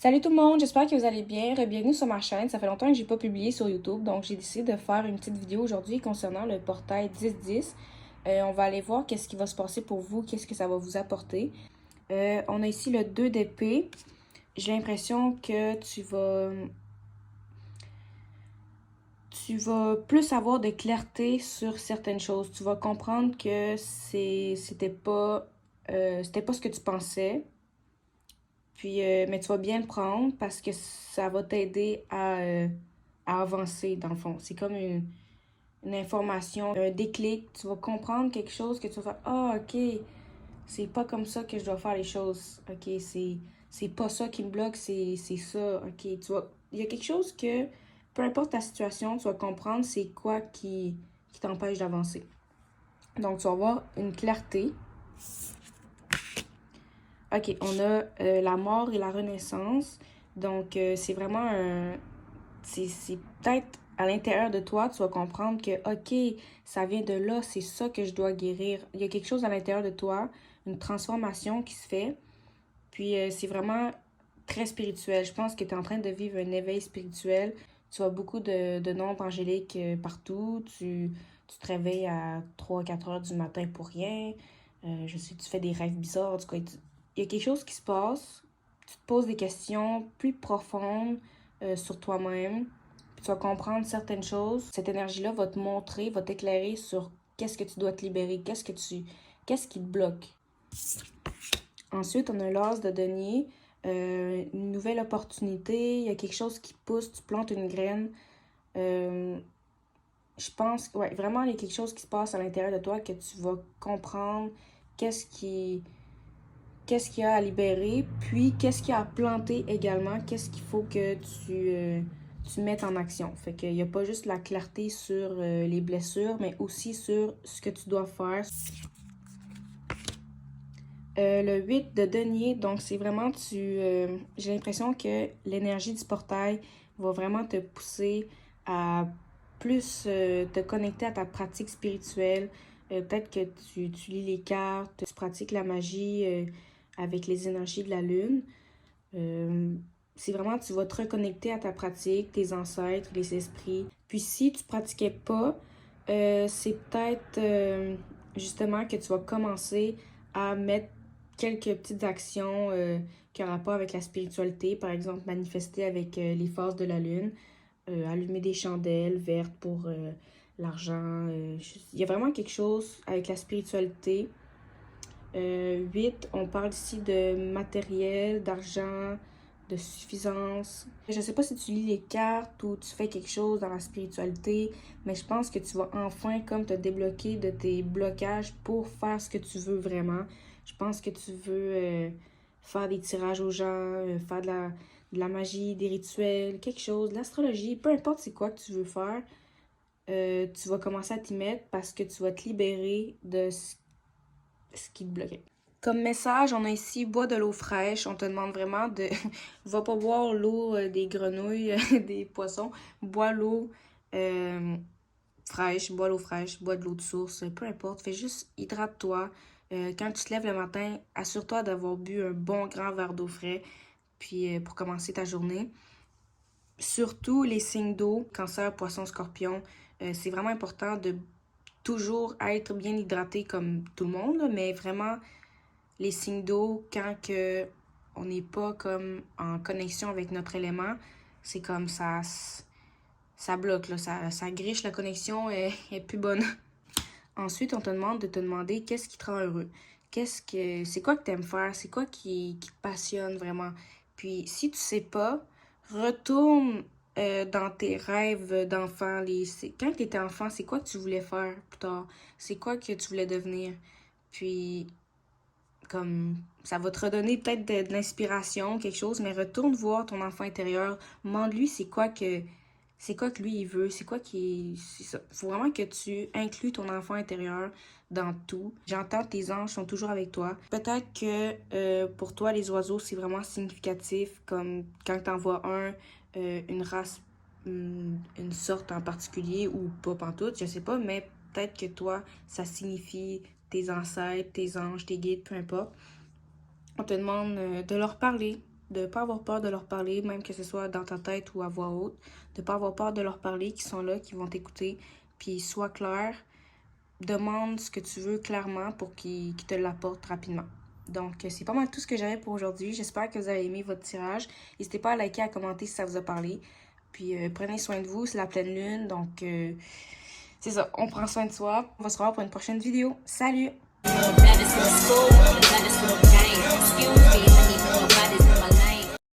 Salut tout le monde, j'espère que vous allez bien. Bienvenue sur ma chaîne. Ça fait longtemps que j'ai pas publié sur YouTube, donc j'ai décidé de faire une petite vidéo aujourd'hui concernant le portail 1010. On va aller voir qu'est-ce qui va se passer pour vous, qu'est-ce que ça va vous apporter. On a ici le 2 d'épée. J'ai l'impression que tu vas plus avoir de clarté sur certaines choses. Tu vas comprendre que c'était pas ce que tu pensais. Puis, mais tu vas bien le prendre parce que ça va t'aider à avancer, dans le fond. C'est comme une information, un déclic. Tu vas comprendre quelque chose que tu vas faire. Ah, ok, c'est pas comme ça que je dois faire les choses. Ok, c'est pas ça qui me bloque, c'est ça. Ok, il y a quelque chose que, peu importe ta situation, tu vas comprendre c'est quoi qui t'empêche d'avancer. Donc, tu vas avoir une clarté. Ok, on a la mort et la renaissance. Donc, c'est vraiment un. C'est peut-être à l'intérieur de toi, tu vas comprendre que, ok, ça vient de là, c'est ça que je dois guérir. Il y a quelque chose à l'intérieur de toi, une transformation qui se fait. Puis, c'est vraiment très spirituel. Je pense que tu es en train de vivre un éveil spirituel. Tu vois beaucoup de noms angéliques partout. Tu te réveilles à 3 4 heures du matin pour rien. Je sais, tu fais des rêves bizarres. En tout cas, il y a quelque chose qui se passe. Tu te poses des questions plus profondes sur toi-même. Puis tu vas comprendre certaines choses. Cette énergie-là va te montrer, va t'éclairer sur qu'est-ce que tu dois te libérer, qu'est-ce qui te bloque. Ensuite, on a l'as de denier, une nouvelle opportunité, il y a quelque chose qui pousse, tu plantes une graine. Euh, je pense, ouais, vraiment, il y a quelque chose qui se passe à l'intérieur de toi que tu vas comprendre qu'est-ce qui, qu'est-ce qu'il y a à libérer, puis qu'est-ce qu'il y a à planter également, qu'est-ce qu'il faut que tu mettes en action. Fait qu'il n'y a pas juste la clarté sur les blessures, mais aussi sur ce que tu dois faire. Le 8 de denier, donc c'est vraiment j'ai l'impression que l'énergie du portail va vraiment te pousser à plus te connecter à ta pratique spirituelle. Peut-être que tu lis les cartes, tu pratiques la magie avec les énergies de la lune. Euh, c'est vraiment, tu vas te reconnecter à ta pratique, tes ancêtres, les esprits. Puis si tu pratiquais pas, c'est peut-être justement que tu vas commencer à mettre quelques petites actions qui ont rapport avec la spiritualité. Par exemple, manifester avec les phases de la lune, allumer des chandelles vertes pour l'argent. Il y a vraiment quelque chose avec la spiritualité. 8, on parle ici de matériel, d'argent, de suffisance. Je sais pas si tu lis les cartes ou tu fais quelque chose dans la spiritualité, mais je pense que tu vas enfin comme te débloquer de tes blocages pour faire ce que tu veux vraiment. Je pense que tu veux faire des tirages aux gens, faire de la magie, des rituels, quelque chose, de l'astrologie, peu importe c'est quoi que tu veux faire, tu vas commencer à t'y mettre parce que tu vas te libérer de ce qui te bloquait. Comme message, on a ici bois de l'eau fraîche. On te demande vraiment de. Va pas boire l'eau des grenouilles, des poissons. Bois l'eau euh, fraîche, bois l'eau fraîche, bois de l'eau de source, peu importe. Fais juste hydrate-toi. Quand tu te lèves le matin, assure-toi d'avoir bu un bon grand verre d'eau frais. Puis pour commencer ta journée. Surtout les signes d'eau, cancer, poisson, scorpion. C'est vraiment important de toujours être bien hydraté comme tout le monde, là, mais vraiment les signes d'eau quand que on n'est pas comme en connexion avec notre élément, c'est comme ça bloque, là, ça griche la connexion et est plus bonne. Ensuite, on te demande de te demander qu'est-ce qui te rend heureux. C'est quoi que tu aimes faire? C'est quoi qui te passionne vraiment? Puis, si tu sais pas, retourne dans tes rêves d'enfant. Quand tu étais enfant, c'est quoi que tu voulais faire plus tard? C'est quoi que tu voulais devenir? Puis, comme ça va te redonner peut-être de l'inspiration, quelque chose, mais retourne voir ton enfant intérieur, demande-lui c'est quoi que lui il veut, c'est ça. Faut vraiment que tu inclues ton enfant intérieur dans tout. J'entends tes anges sont toujours avec toi. Peut-être que pour toi les oiseaux c'est vraiment significatif, comme quand t'en vois une race, une sorte en particulier ou pas pantoute, je sais pas, mais peut-être que toi ça signifie tes ancêtres, tes anges, tes guides, peu importe. On te demande de leur parler. de pas avoir peur de leur parler, même que ce soit dans ta tête ou à voix haute, de pas avoir peur de leur parler, qui sont là, qui vont t'écouter, puis sois clair, demande ce que tu veux clairement pour qu'ils te l'apportent rapidement. Donc, c'est pas mal tout ce que j'avais pour aujourd'hui. J'espère que vous avez aimé votre tirage. N'hésitez pas à liker, à commenter si ça vous a parlé. Puis, prenez soin de vous, c'est la pleine lune. Donc, c'est ça, on prend soin de soi. On va se revoir pour une prochaine vidéo. Salut!